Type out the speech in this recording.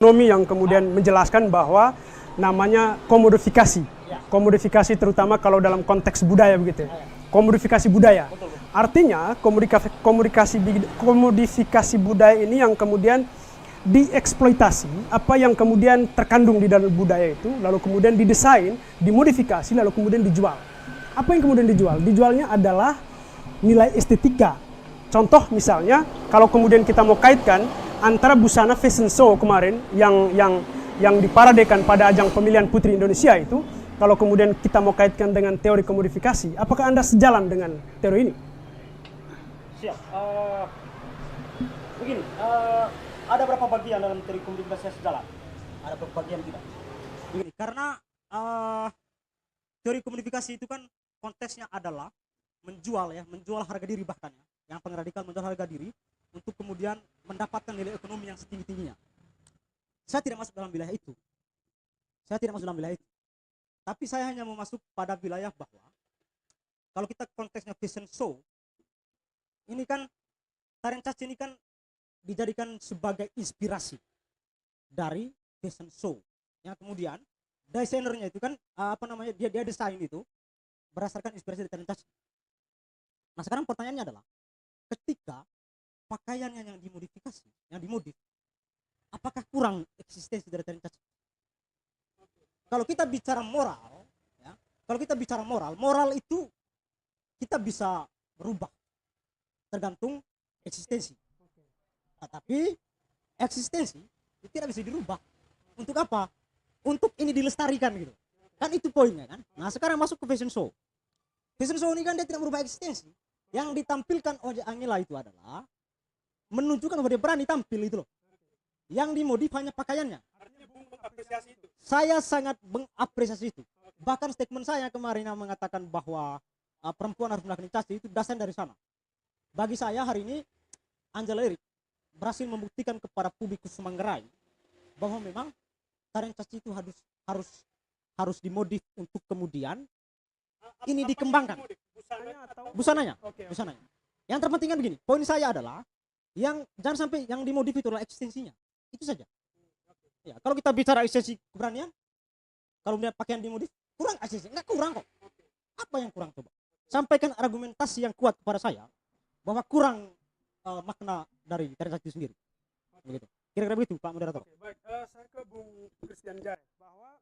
Ekonomi yang kemudian menjelaskan bahwa namanya komodifikasi. Komodifikasi terutama kalau dalam konteks budaya begitu. Komodifikasi budaya. Artinya komodifikasi budaya ini yang kemudian dieksploitasi, apa yang kemudian terkandung di dalam budaya itu, lalu kemudian didesain, dimodifikasi, lalu kemudian dijual. Apa yang kemudian dijual? Dijualnya adalah nilai estetika. Contoh misalnya, kalau kemudian kita mau kaitkan antara busana fashion show kemarin yang diparadekan pada ajang pemilihan Putri Indonesia itu, kalau kemudian kita mau kaitkan dengan teori komodifikasi, apakah Anda sejalan dengan teori ini? Siap. Begini, ada berapa bagian dalam teori komodifikasi yang sejalan? Ada berapa bagian tidak? Begini, karena teori komodifikasi itu kan konteksnya adalah menjual harga diri bahkan ya. Yang paling radikal menjual harga diri untuk kemudian mendapatkan nilai ekonomi yang setinggi-tingginya. Saya tidak masuk dalam wilayah itu. Tapi saya hanya mau masuk pada wilayah bahwa kalau kita konteksnya fashion show, ini kan tarian caci ini kan dijadikan sebagai inspirasi dari fashion show. Yang kemudian desainernya itu kan dia desain itu berdasarkan inspirasi dari tarian caci. Nah sekarang pertanyaannya adalah ketika pakaiannya yang dimodifikasi, yang dimodif, apakah kurang eksistensi dari tarian caci? Kalau kita bicara moral, ya, moral itu kita bisa berubah tergantung eksistensi. Tapi eksistensi itu tidak bisa dirubah. Untuk apa? Untuk ini dilestarikan gitu. Kan itu poinnya kan. Nah sekarang masuk ke fashion show. Fashion show ini kan dia tidak merubah eksistensi. Yang ditampilkan oleh Angela itu adalah menunjukkan bahwa dia berani tampil itu loh. Yang dimodif hanya pakaiannya. Artinya Bung mengapresiasi itu. Saya sangat mengapresiasi itu. Bahkan statement saya kemarin yang mengatakan bahwa perempuan harus melakukan caci itu dasar dari sana. Bagi saya hari ini Angela Erik berhasil membuktikan kepada publikus Manggarai bahwa memang tarian caci itu harus dimodif untuk kemudian ini dikembangkan. Busananya. Busananya. Yang terpenting kan begini, poin saya adalah yang jangan sampai yang dimodif itu adalah eksistensinya. Itu saja. Ya, kalau kita bicara eksistensi keberanian, kalau melihat pakaian dimodif, kurang eksistensi. Enggak kurang kok. Apa yang kurang coba? Sampaikan argumentasi yang kuat kepada saya bahwa kurang makna dari tarian caci sendiri. Begitu. Kira-kira begitu Pak Moderator. Baik, saya ke Bung Christian Jared bahwa